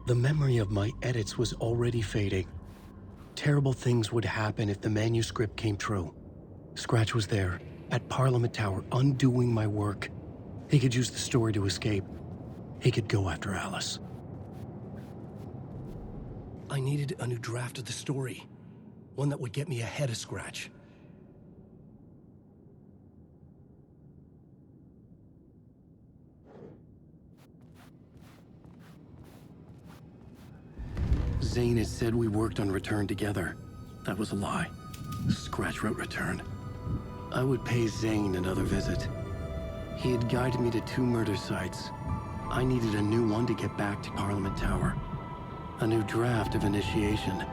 The memory of my edits was already fading. Terrible things would happen if the manuscript came true. Scratch was there, at Parliament Tower, undoing my work. He could use the story to escape. He could go after Alice. I needed a new draft of the story. One that would get me ahead of Scratch. Zane had said we worked on Return together. That was a lie. Scratch wrote Return. I would pay Zane another visit. He had guided me to 2 murder sites. I needed a new one to get back to Parliament Tower. A new draft of Initiation.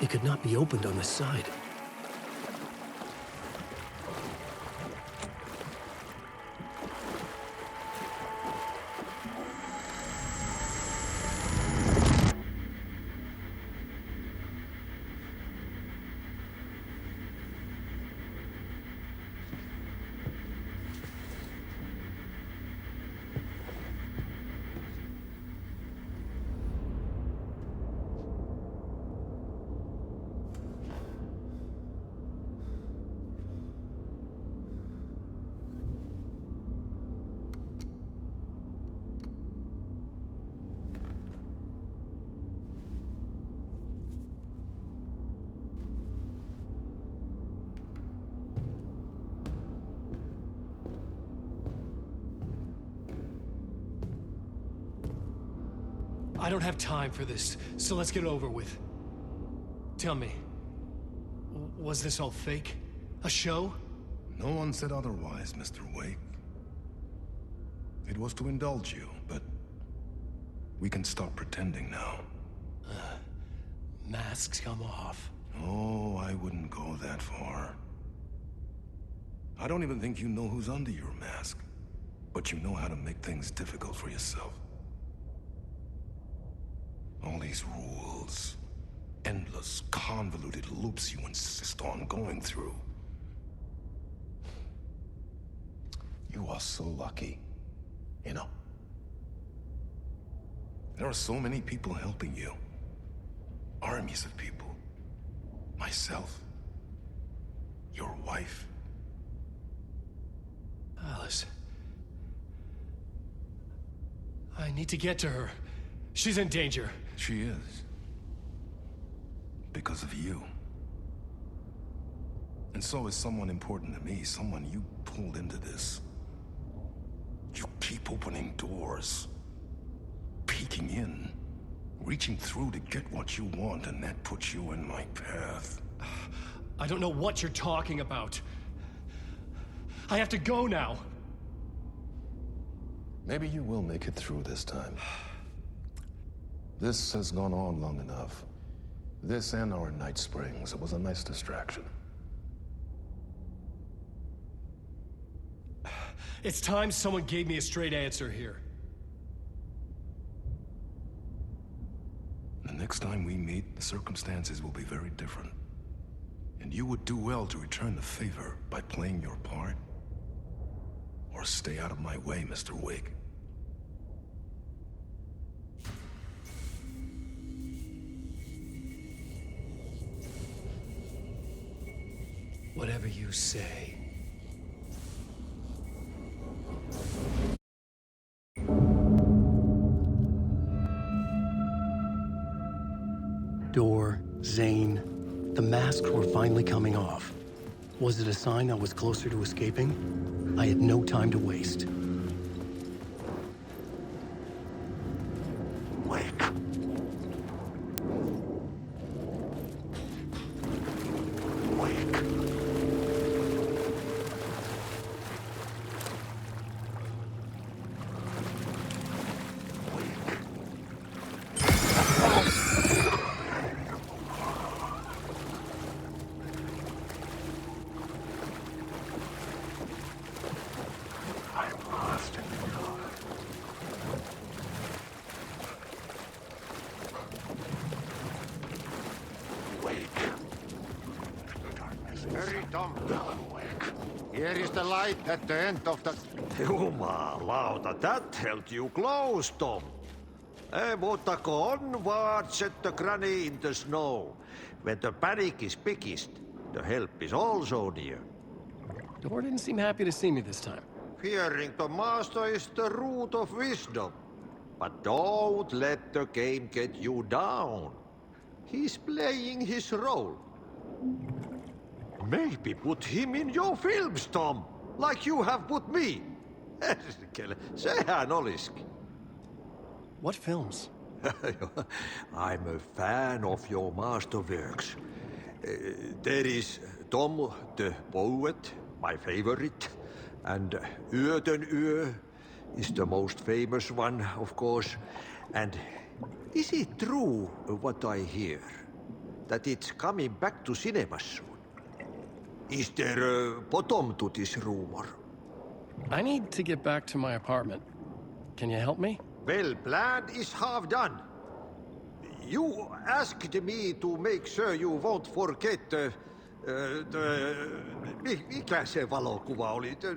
It could not be opened on the side. I don't have time for this, so let's get it over with. Tell me, was this all fake? A show? No one said otherwise, Mr. Wake. It was to indulge you, but we can stop pretending now. Masks come off. Oh, I wouldn't go that far. I don't even think you know who's under your mask, but you know how to make things difficult for yourself. All these rules, endless, convoluted loops you insist on going through. You are so lucky, you know. There are so many people helping you. Armies of people. Myself. Your wife. Alice. I need to get to her. She's in danger. She is. Because of you. And so is someone important to me, someone you pulled into this. You keep opening doors. Peeking in. Reaching through to get what you want, and that puts you in my path. I don't know what you're talking about. I have to go now. Maybe you will make it through this time. This has gone on long enough. This and our Night Springs. It was a nice distraction. It's time someone gave me a straight answer here. The next time we meet, the circumstances will be very different. And you would do well to return the favor by playing your part. Or stay out of my way, Mr. Wake. Whatever you say. Door, Zane, the masks were finally coming off. Was it a sign I was closer to escaping? I had no time to waste. Tom. Here is the light at the end of the... Jumalauta, that held you close, Tom. Mutta go onward, said the granny in the snow. When the panic is biggest, the help is also near. Door didn't seem happy to see me this time. Fearing the master is the root of wisdom. But don't let the game get you down. He's playing his role. Maybe put him in your films, Tom, like you have put me. Sehän olisikin. What films? I'm a fan of your masterworks. There is Tom the Poet, my favorite, and Yöten Yö is the most famous one, of course. And is it true what I hear, that it's coming back to cinemas soon? Is there a bottom to this rumor? I need to get back to my apartment. Can you help me? Well, plan is half done. You asked me to make sure you won't forget mikä se valokuva oli? The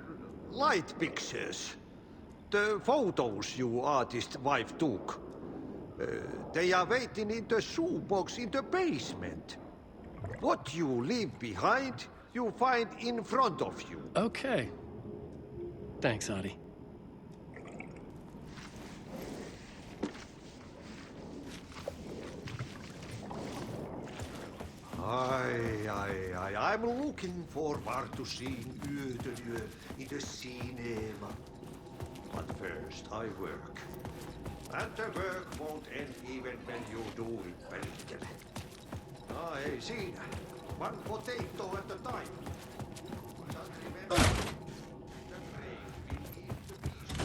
light pictures. The photos you artist wife took. They are waiting in the shoebox in the basement. What you leave behind, you find in front of you. Okay. Thanks, Adi. I'm looking forward to seeing Yöten Yö in the cinema. But first I work. And the work won't end even when you do it, perkele. Ei siinä. One potato at a time. But remember, the brain will eat the beast.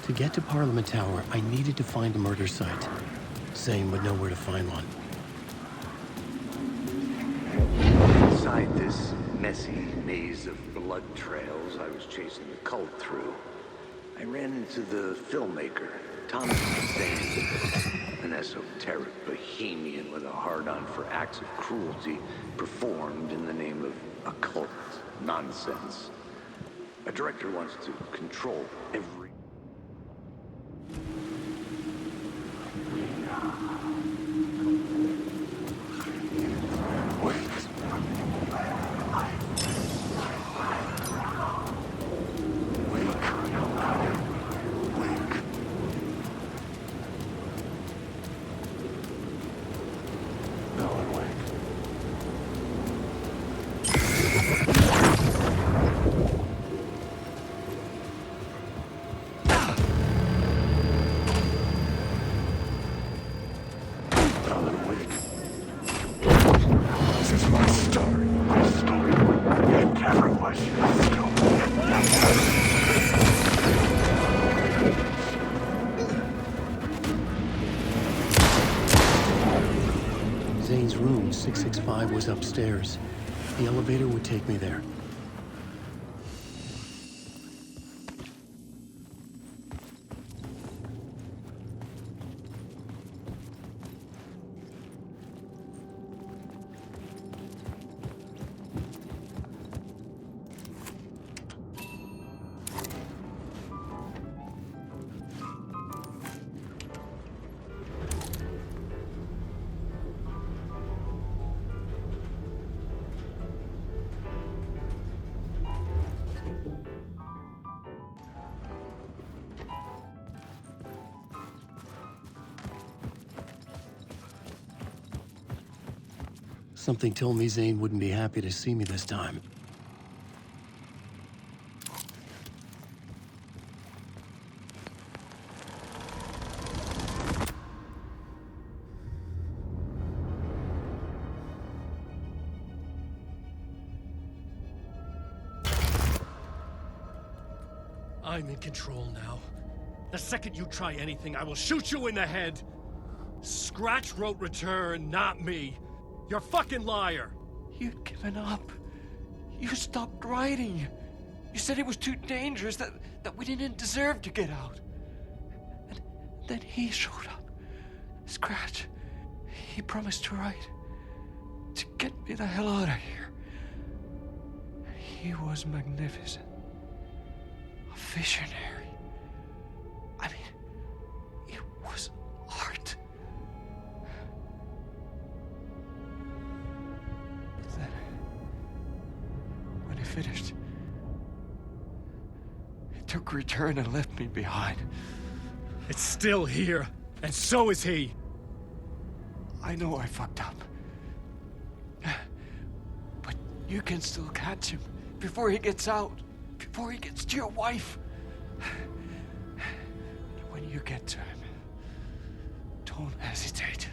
To get to Parliament Tower, I needed to find a murder site. Zane would know where to find one. Inside this messy maze of blood trails I was chasing the cult through, I ran into the filmmaker, Thomas Zane, an esoteric bohemian with a hard-on for acts of cruelty performed in the name of occult nonsense. A director wants to control every... Zane's room, 665, was upstairs. The elevator would take me there. Something told me Zane wouldn't be happy to see me this time. I'm in control now. The second you try anything, I will shoot you in the head. Scratch wrote return, not me. You're a fucking liar. You'd given up. You stopped writing. You said it was too dangerous, that we didn't deserve to get out. And then he showed up. Scratch. He promised to write. To get me the hell out of here. He was magnificent. A visionary. I mean, it was art. Then, when he finished, he took return and left me behind. It's still here, and so is he. I know I fucked up. But you can still catch him before he gets out, before he gets to your wife. When you get to him, don't hesitate.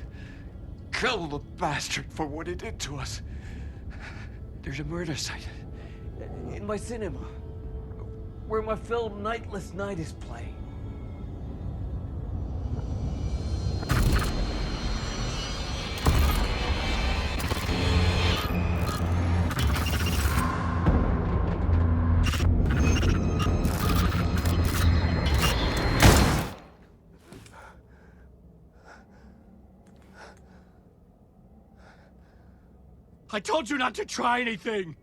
Kill the bastard for what he did to us. There's a murder site in my cinema where my film Nightless Night is playing. I told you not to try anything!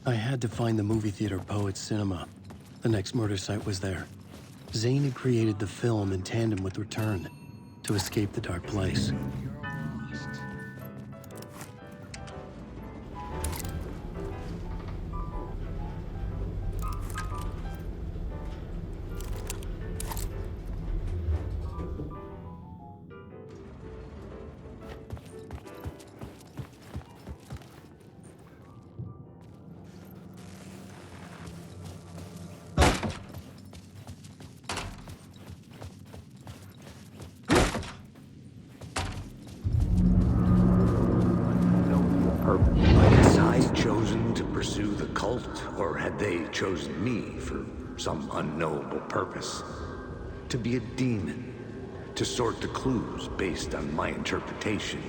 I had to find the movie theater Poets Cinema. The next murder site was there. Zane had created the film in tandem with Return to escape the dark place. Or had they chosen me for some unknowable purpose? To be a demon, to sort the clues based on my interpretation,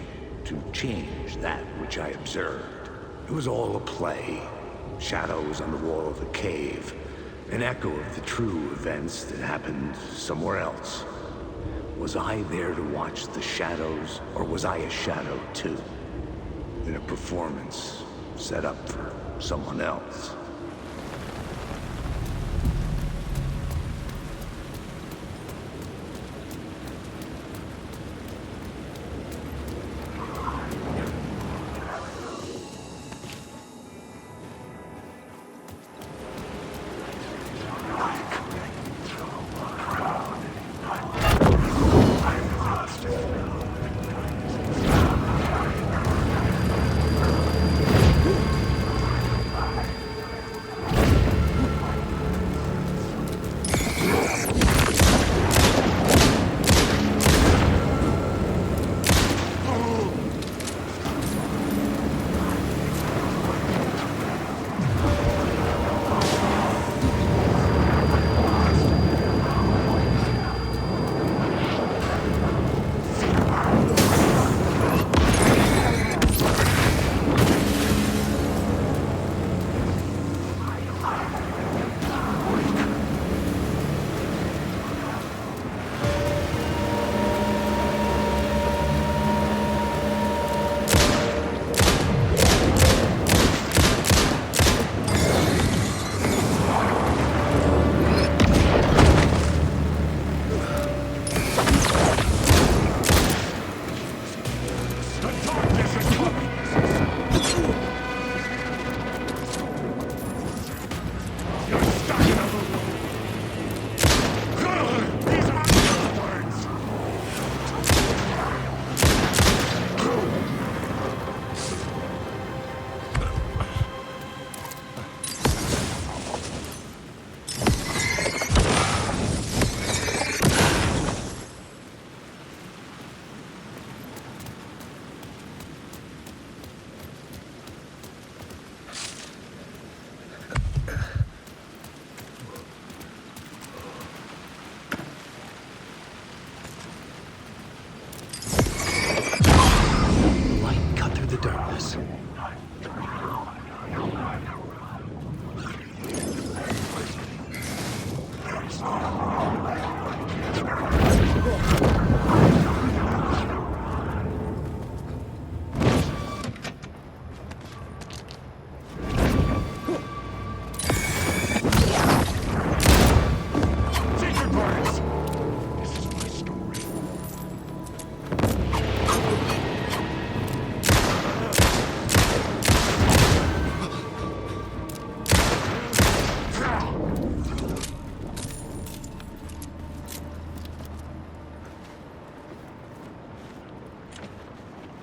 to change that which I observed. It was all a play. Shadows on the wall of the cave, an echo of the true events that happened somewhere else. Was I there to watch the shadows, or was I a shadow too? In a performance set up for someone else.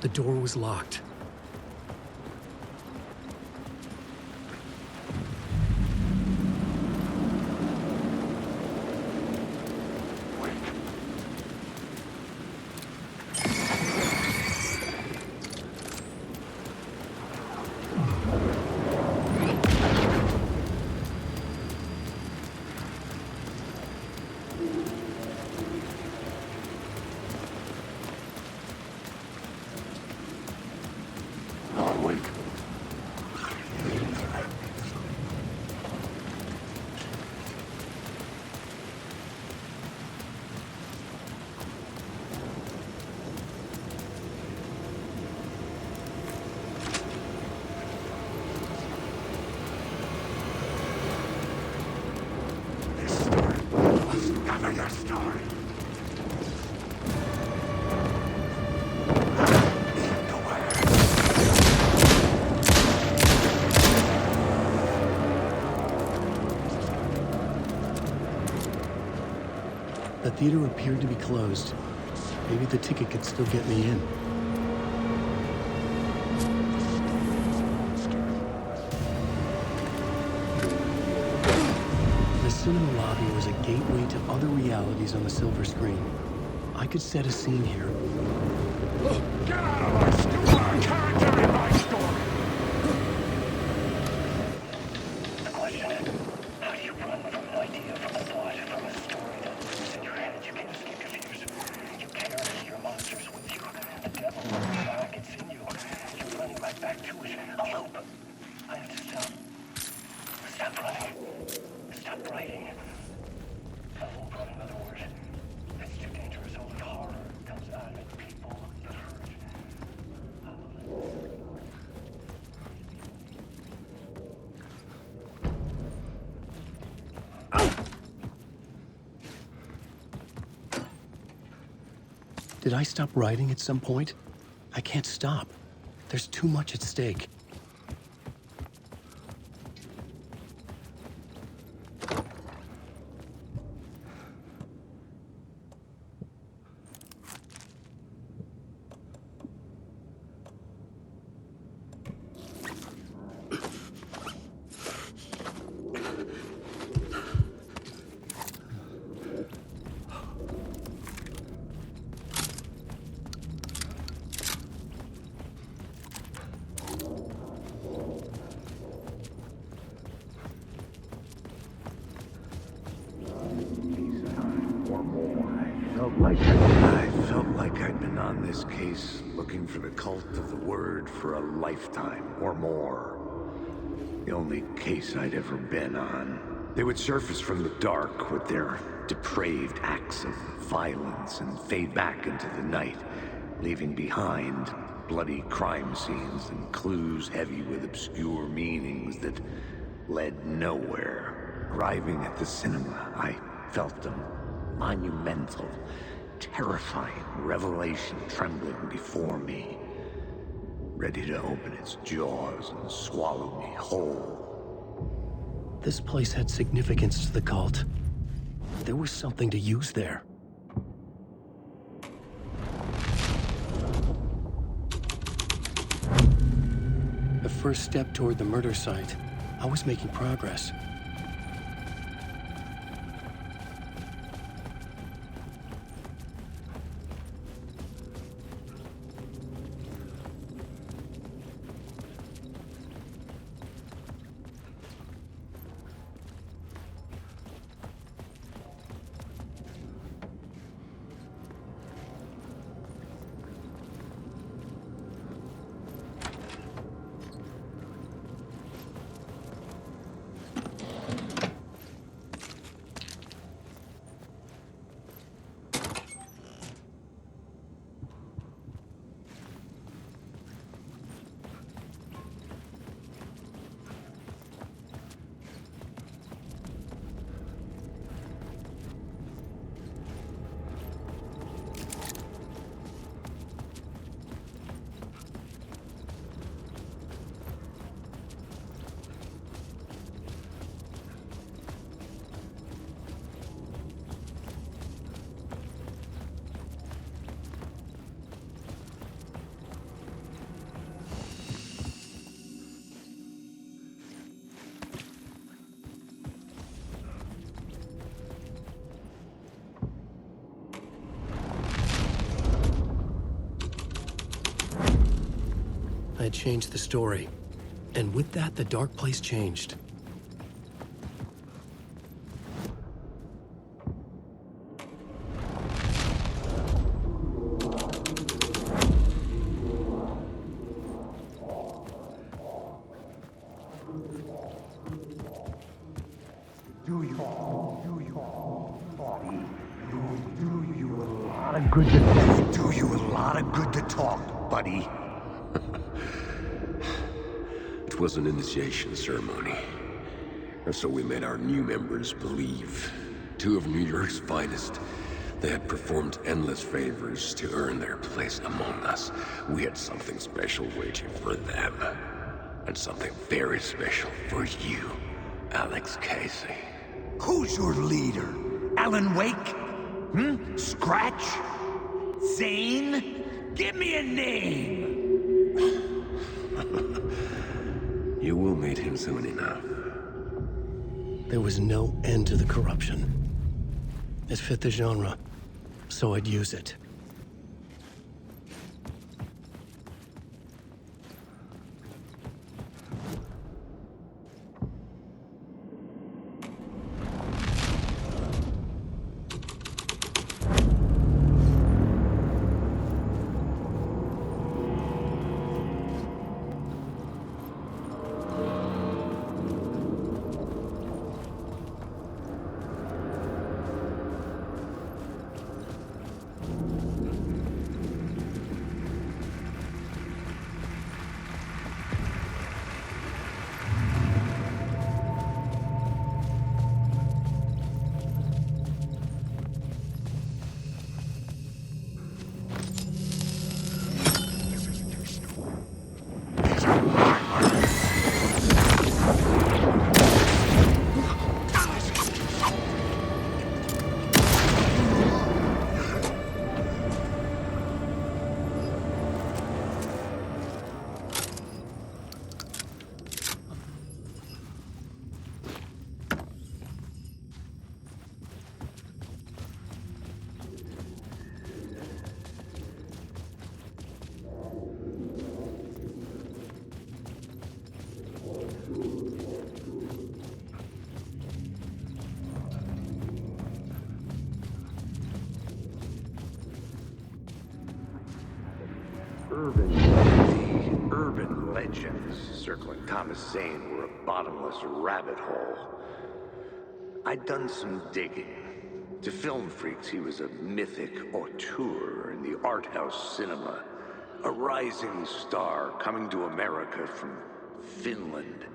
The door was locked. The theater appeared to be closed. Maybe the ticket could still get me in. The cinema lobby was a gateway to other realities on the silver screen. I could set a scene here. Get out of my story! I can't tell you my story! The question is, how do you run from an idea, from a plot, from a story that lives in your head? You can't escape confused. You carry your monsters with you. The devil is back, it's in you. You're running right back to it. A loop. I have to stop. Stop running. Stop writing. A loop, in other words. It's too dangerous. Only horror comes out of it. People get hurt. Did I stop writing at some point? I can't stop. There's too much at stake. I felt like I'd been on this case looking for the cult of the word for a lifetime or more. The only case I'd ever been on. They would surface from the dark with their depraved acts of violence and fade back into the night, leaving behind bloody crime scenes and clues heavy with obscure meanings that led nowhere. Arriving at the cinema, I felt a monumental, terrifying revelation trembling before me, ready to open its jaws and swallow me whole. This place had significance to the cult. There was something to use there. The first step toward the murder site. I was making progress. I had changed the story. And with that, the dark place changed. Do you a lot of good to talk, buddy. It was an initiation ceremony. And so we made our new members believe. Two of New York's finest. They had performed endless favors to earn their place among us. We had something special waiting for them. And something very special for you, Alex Casey. Who's your leader? Alan Wake? Scratch? Zane? Give me a name! You will meet him soon enough. There was no end to the corruption. It fit the genre, so I'd use it. The urban legends circling Thomas Zane were a bottomless rabbit hole. I'd done some digging. To film freaks, he was a mythic auteur in the art house cinema. A rising star coming to America from Finland.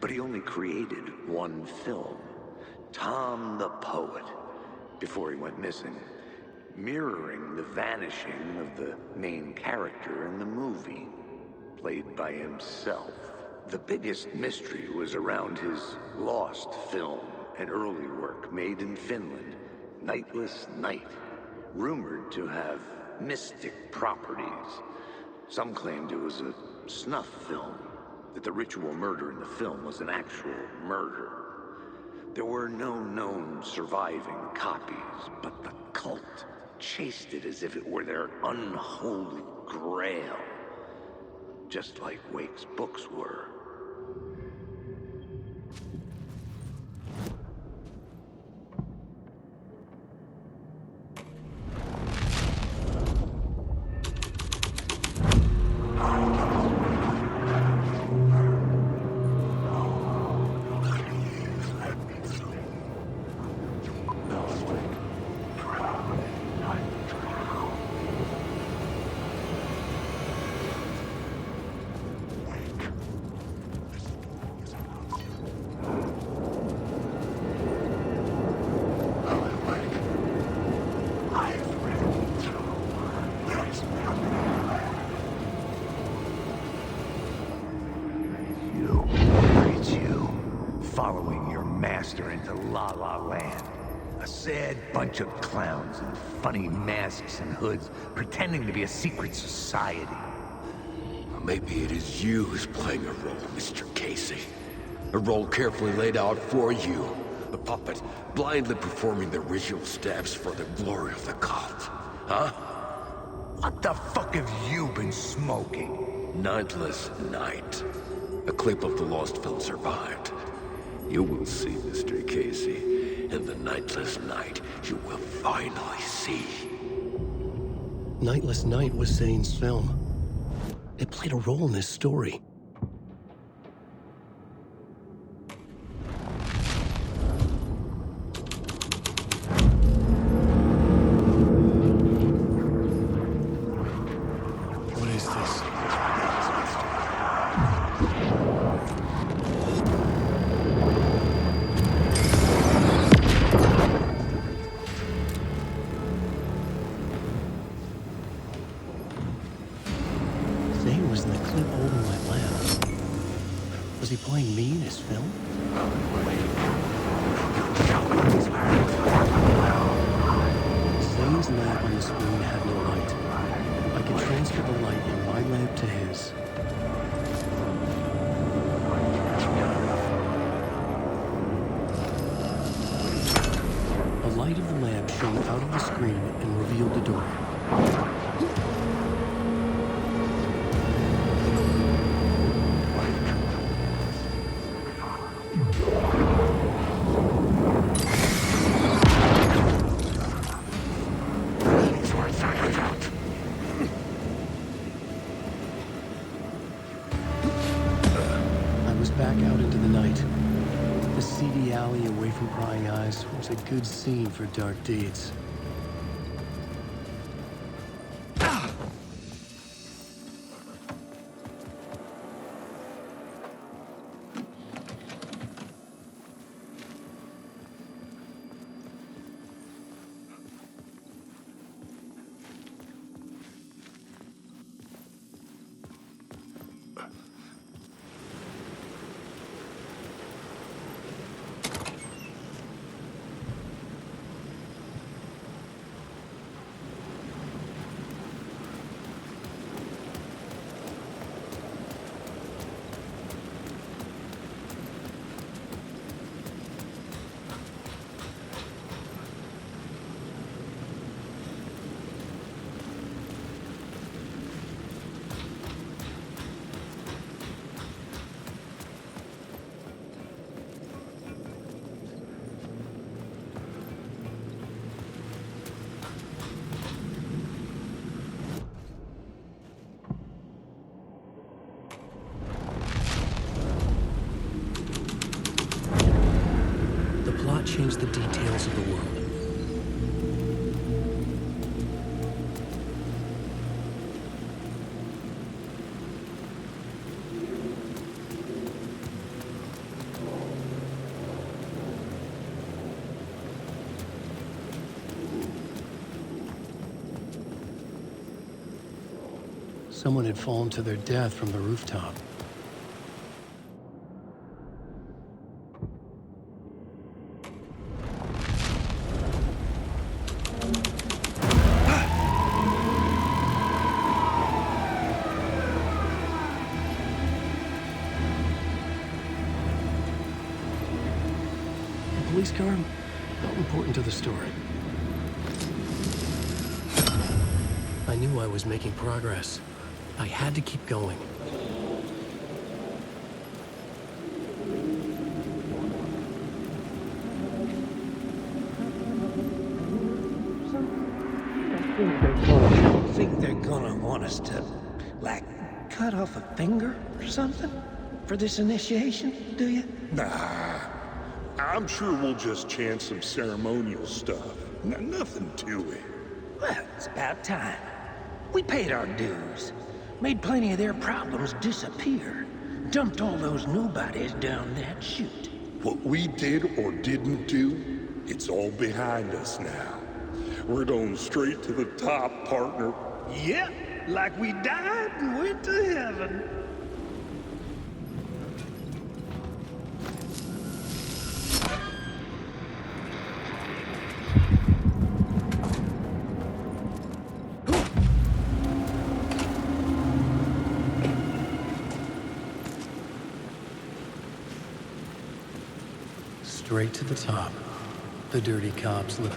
But he only created one film, Tom the Poet, before he went missing, mirroring the vanishing of the main character in the movie, played by himself. The biggest mystery was around his lost film, an early work made in Finland, Nightless Night, rumored to have mystic properties. Some claimed it was a snuff film, that the ritual murder in the film was an actual murder. There were no known surviving copies, but the cult chased it as if it were their unholy grail, just like Wake's books were. Following your master into La La Land. A sad bunch of clowns in funny masks and hoods pretending to be a secret society. Maybe it is you who's playing a role, Mr. Casey. A role carefully laid out for you. A puppet blindly performing the ritual steps for the glory of the cult. Huh? What the fuck have you been smoking? Nightless Night. A clip of the lost film survived. You will see, Mr. Casey. In the Nightless Night, you will finally see. Nightless Night was Zane's film. It played a role in this story. What is this? Zane was in the clip holding my lab. Was he playing me in his film? Zane's lab on the screen had no light. I could transfer the light in my lab to his. The light of the lab shone out of the screen and revealed the door. I was back out into the night. The seedy alley away from prying eyes was a good scene for dark deeds. Change the details of the world. Someone had fallen to their death from the rooftop. Police car? Not important to the story. I knew I was making progress. I had to keep going. Think they're gonna want us to, like, cut off a finger or something for this initiation, do you? Nah. I'm sure we'll just chant some ceremonial stuff. Nothing to it. Well, it's about time. We paid our dues. Made plenty of their problems disappear. Dumped all those nobodies down that chute. What we did or didn't do, it's all behind us now. We're going straight to the top, partner. Yep, like we died and went to heaven. Straight to the top. The dirty cops look.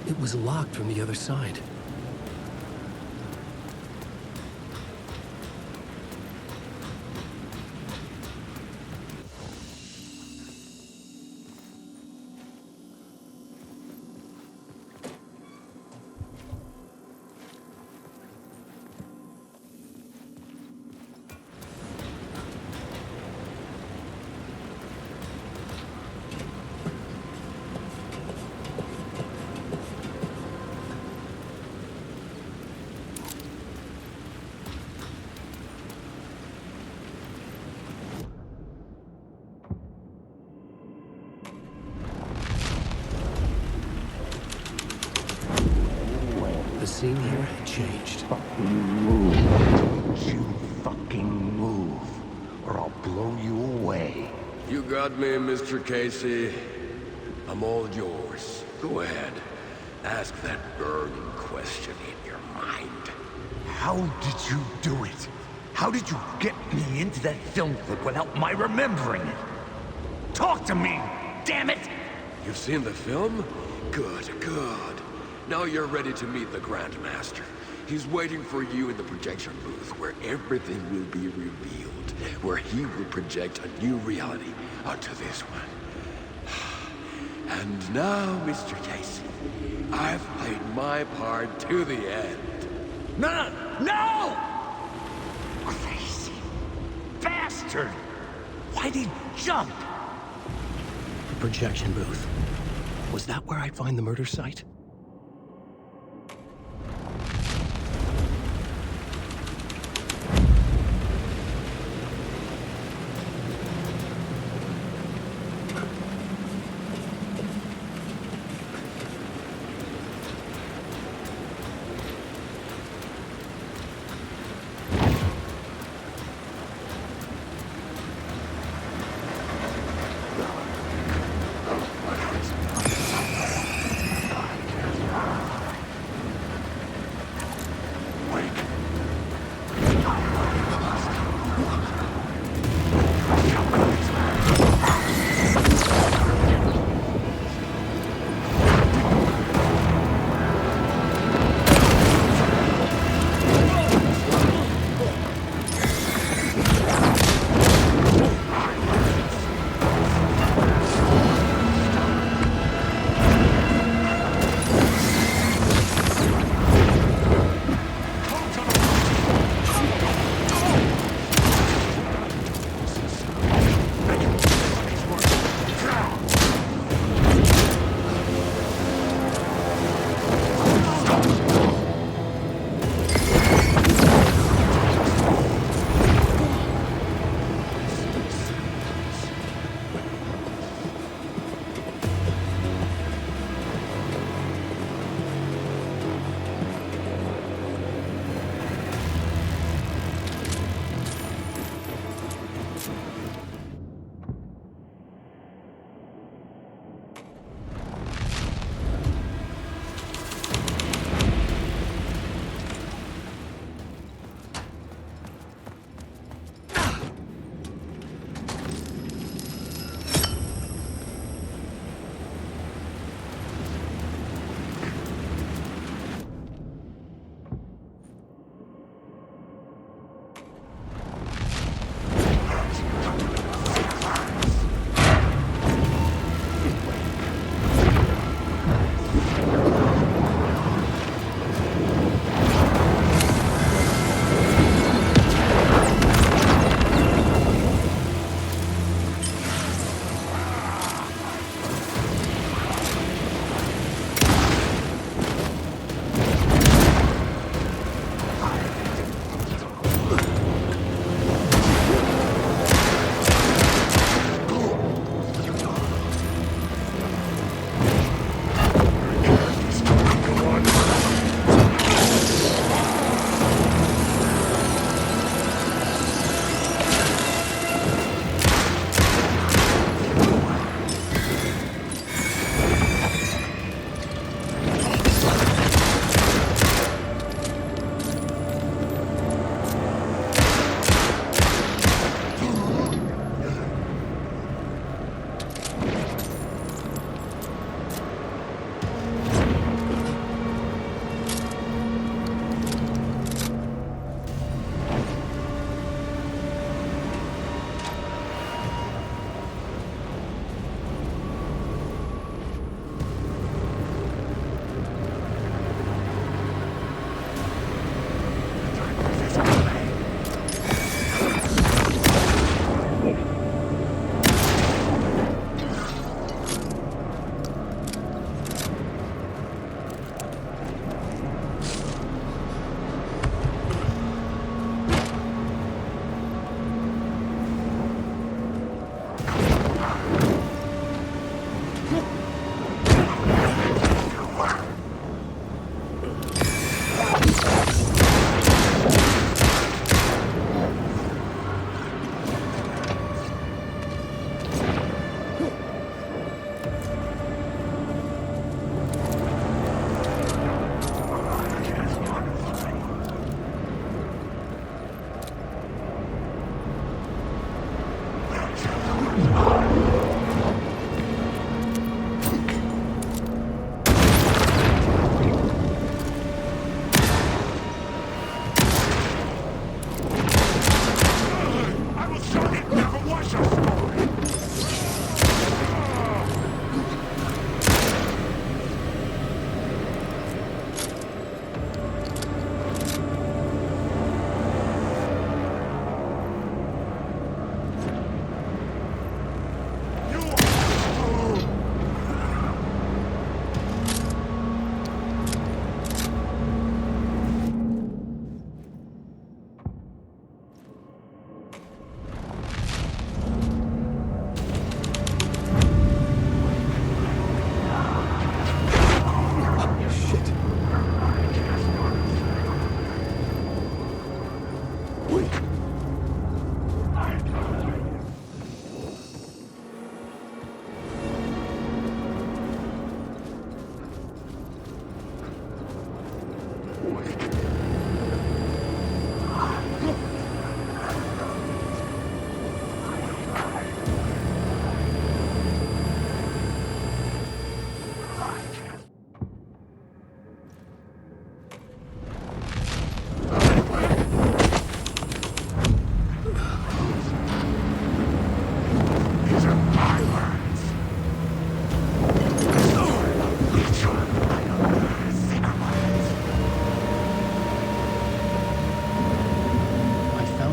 It was locked from the other side. The scene here had changed. Move. Don't you fucking move, or I'll blow you away. You got me, Mr. Casey. I'm all yours. Go ahead. Ask that burning question in your mind. How did you do it? How did you get me into that film clip without my remembering it? Talk to me, damn it! You've seen the film? Good, good. Now you're ready to meet the Grandmaster. He's waiting for you in the projection booth where everything will be revealed, where he will project a new reality onto this one. And now, Mr. Casey, I've played my part to the end. No! No! Crazy bastard! Why'd he jump? The projection booth. Was that where I'd find the murder site?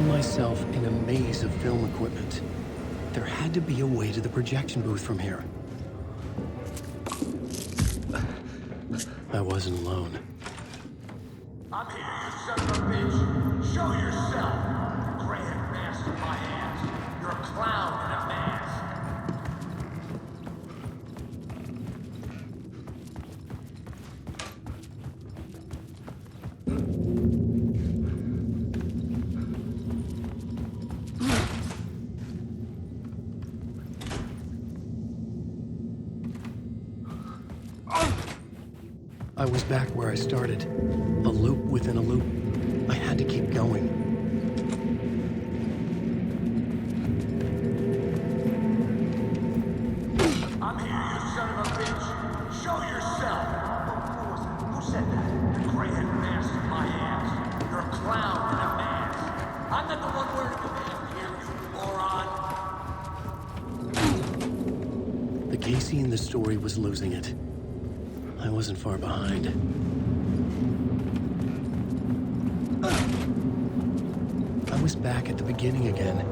Myself in a maze of film equipment. There had to be a way to the projection booth from here. I wasn't alone. I'm here, you son of a bitch. Show yourself. Grand master of my ass. You're a clown in a mask. I was back where I started. A loop within a loop. I had to keep going. I'm here, you son of a bitch. Show yourself. Who said that? The grand master of my ass. You're a clown in a mask. I'm not the one wearing the mask here, you moron. The Casey in the story was losing it. I wasn't far behind. I was back at the beginning again.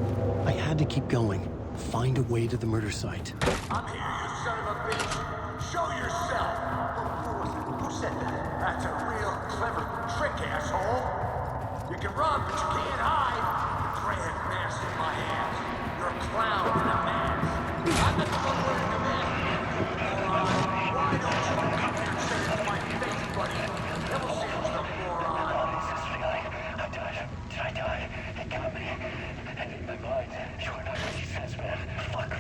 I had to keep going. Find a way to the murder site. I'm here, you son of a bitch. Show yourself. Who said that? That's a real clever trick, asshole. You can run, but you can't hide. The grand master of my ass. You're a clown in a mask. I'm not the one wearing the mask. Why don't you come here and say it to my face, buddy? Never see you, moron. Is this feeling? I'm died. Did I die? It got me. And in my mind, you are not making sense, man. Fuck.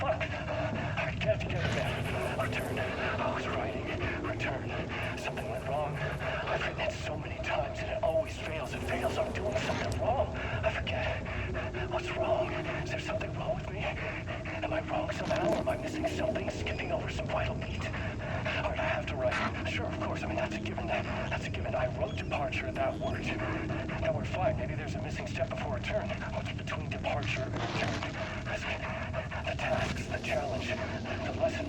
Alright, get together, man. Return. I was writing. Return. Something went wrong. I've written it so many times and it always fails. It fails. I'm doing something wrong. I forget. What's wrong? Is there something wrong with me? Am I wrong somehow? Am I missing something? Skipping over some vital beat? Alright, I have to write. Sure, of course. I mean, that's a given. That's a given. I wrote departure and that worked. That worked fine. Maybe there's a missing step before return. What's between departure and return? The tasks, the challenge, the lesson,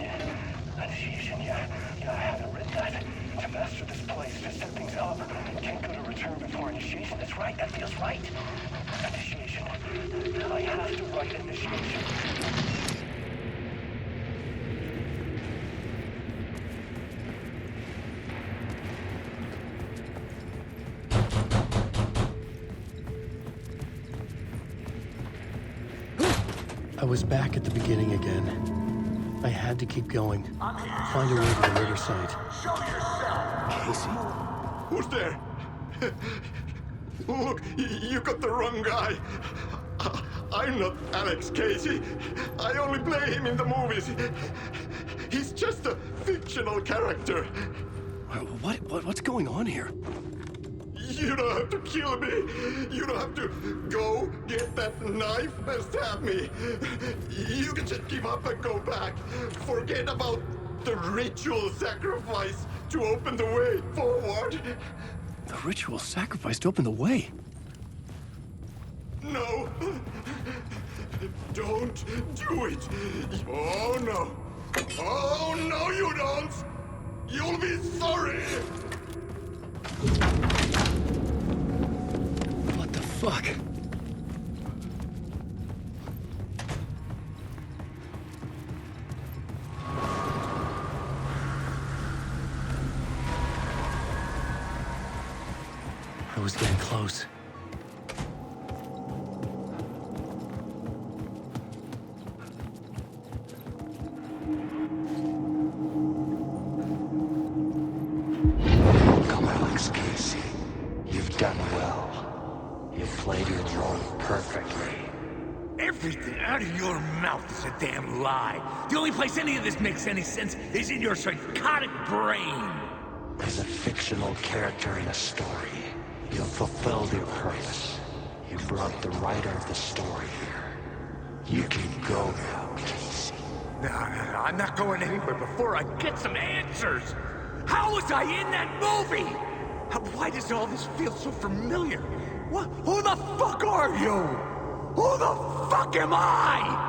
initiation. Yeah, I haven't written that. To master this place, to set things up. Can't go to return before initiation. That's right. That feels right. Initiation. I have to write initiation. I was back at the beginning again. I had to keep going. Find a way to the murder site. Show yourself. Casey? Who's there? Look, you got the wrong guy. I'm not Alex Casey. I only play him in the movies. He's just a fictional character. What's going on here? You don't have to kill me. You don't have to go get that knife and stab me. You can just give up and go back. Forget about the ritual sacrifice to open the way forward. The ritual sacrifice to open the way? No. Don't do it. Oh, no. Oh, no, you don't. You'll be sorry. What the fuck? I was getting close. Come, Alex Casey. You've done well. You've played your role perfectly. Everything out of your mouth is a damn lie. The only place any of this makes any sense is in your psychotic brain. As a fictional character in a story, you've fulfilled your purpose. You brought the writer of the story here. You can go now, Casey. No, I'm not going anywhere before I get some answers! How was I in that movie? Why does all this feel so familiar? What? Who the fuck are you? Who the fuck am I?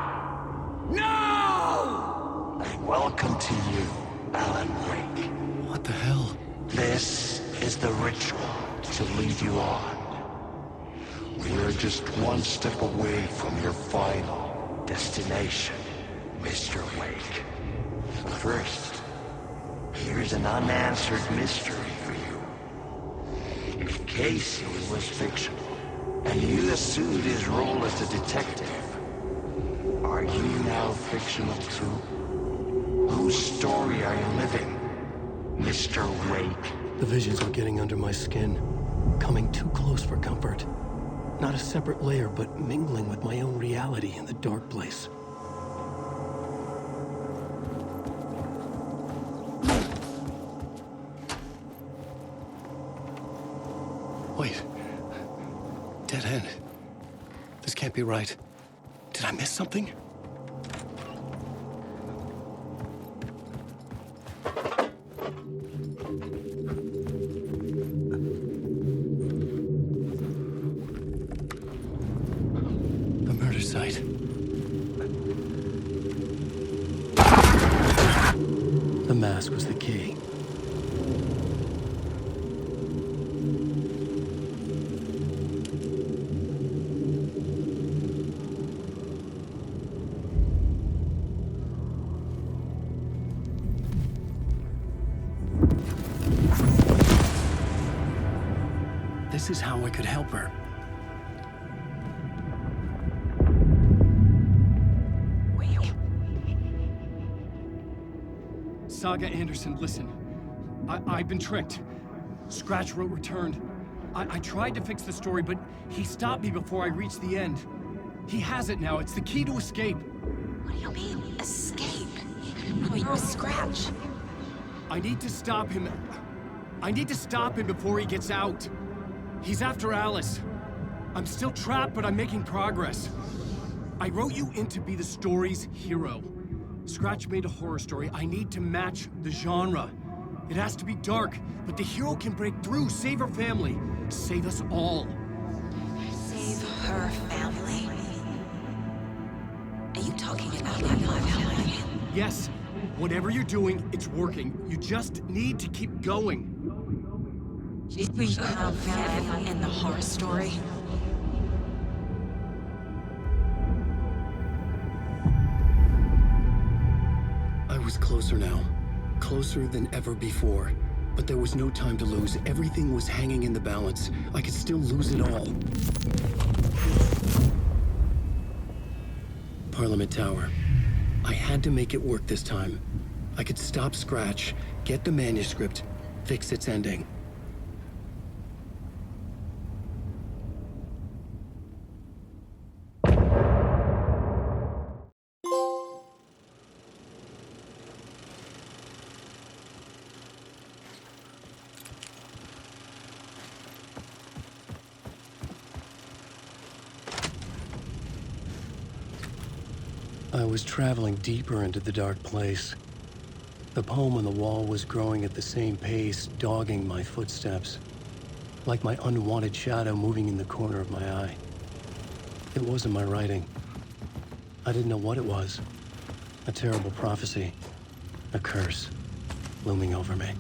No! And welcome to you, Alan Wake. What the hell? This is the ritual to lead you on. We're just one step away from your final destination, Mr. Wake. First, here's an unanswered mystery for you. If Casey was fictional, and you assumed his role as a detective, are you now fictional too? Whose story are you living, Mr. Wake? The visions are getting under my skin, coming too close for comfort. Not a separate layer, but mingling with my own reality in the dark place. Wait. Dead end. This can't be right. Did I miss something? The murder site. The mask was the key. This is how I could help her. Saga Anderson, listen. I've been tricked. Scratch wrote returned. I tried to fix the story, but he stopped me before I reached the end. He has it now. It's the key to escape. What do you mean, escape? Wait, Scratch. I need to stop him. I need to stop him before he gets out. He's after Alice. I'm still trapped, but I'm making progress. I wrote you in to be the story's hero. Scratch made a horror story. I need to match the genre. It has to be dark, but the hero can break through, save her family, save us all. Save her family? Are you talking about my family? Yes, whatever you're doing, it's working. You just need to keep going. We have family in the horror story. I was closer now. Closer than ever before. But there was no time to lose. Everything was hanging in the balance. I could still lose it all. Parliament Tower. I had to make it work this time. I could stop Scratch, get the manuscript, fix its ending. I was traveling deeper into the dark place. The poem on the wall was growing at the same pace, dogging my footsteps, like my unwanted shadow moving in the corner of my eye. It wasn't my writing. I didn't know what it was. A terrible prophecy, a curse, looming over me.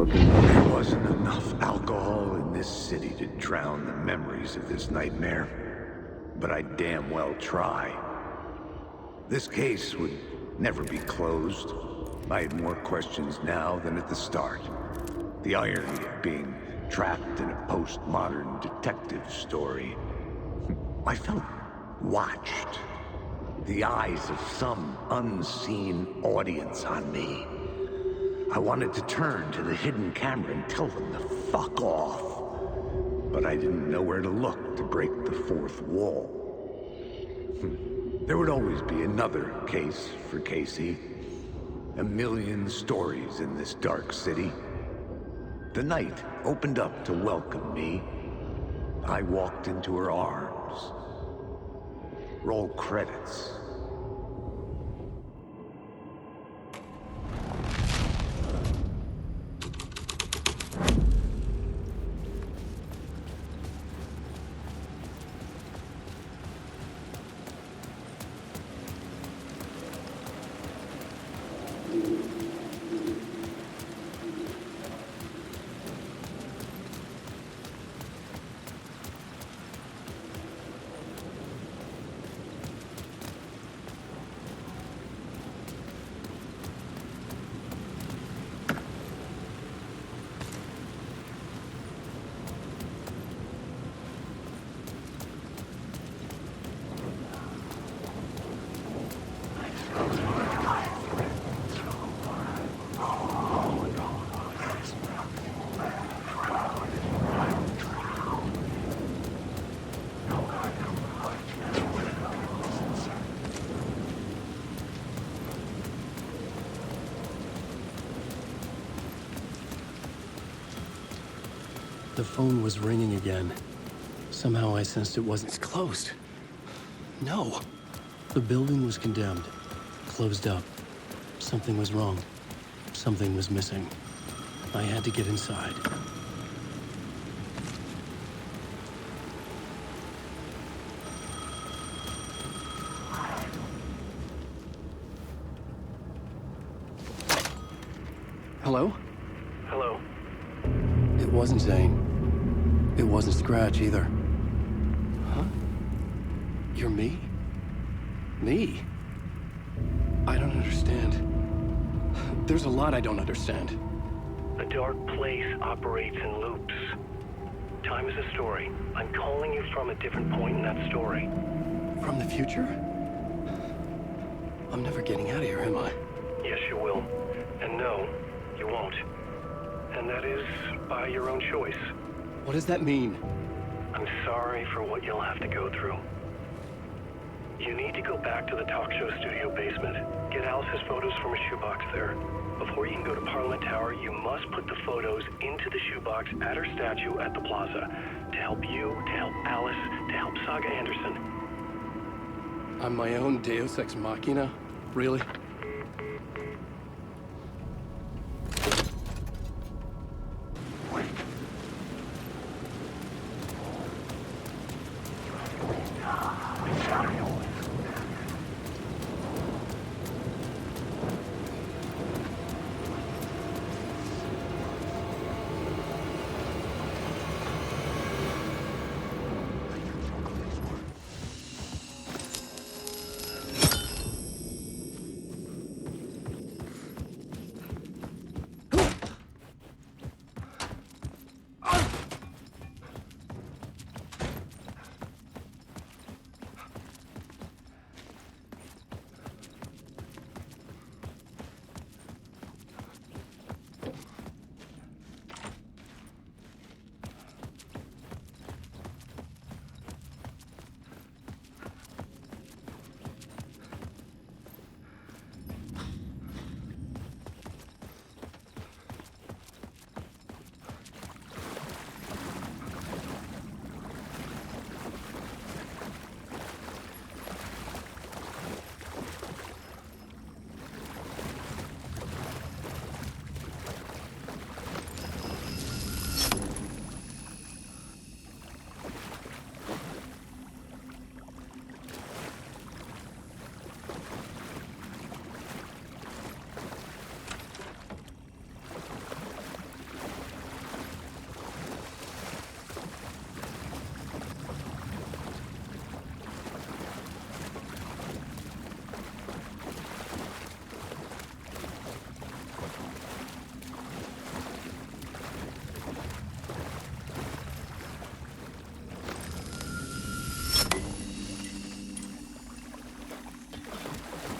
There wasn't enough alcohol in this city to drown the memories of this nightmare. but I'd damn well try. This case would never be closed. I had more questions now than at the start. The irony of being trapped in a postmodern detective story. I felt watched. The eyes of some unseen audience on me. I wanted to turn to the hidden camera and tell them to fuck off. But I didn't know where to look to break the fourth wall. There would always be another case for Casey. A million stories in this dark city. The night opened up to welcome me. I walked into her arms. Roll credits. The phone was ringing again. Somehow I sensed it wasn't. It's closed. No. The building was condemned. Closed up. Something was wrong. Something was missing. I had to get inside. Hello? Hello. It wasn't Zane. It wasn't Scratch either. Huh? You're me? Me? I don't understand. There's a lot I don't understand. A dark place operates in loops. Time is a story. I'm calling you from a different point in that story. From the future? I'm never getting out of here, am I? Yes, you will. And no, you won't. And that is by your own choice. What does that mean? I'm sorry for what you'll have to go through. You need to go back to the talk show studio basement. Get Alice's photos from a shoebox there. Before you can go to Parliament Tower, you must put the photos into the shoebox at her statue at the plaza. To help you, to help Alice, to help Saga Anderson. I'm my own Deus Ex Machina? Really?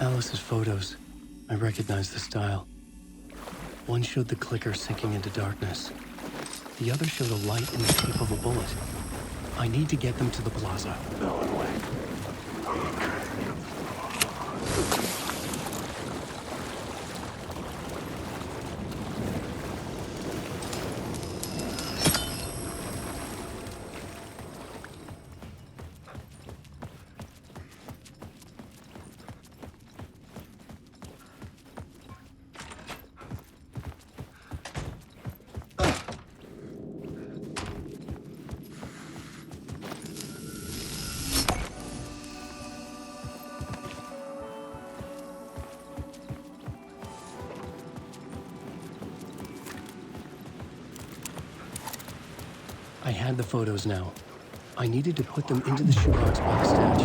Alice's photos. I recognize the style. One showed the clicker sinking into darkness. The other showed a light in the shape of a bullet. I need to get them to the plaza. I had the photos now. I needed to put them into the shoebox by the statue.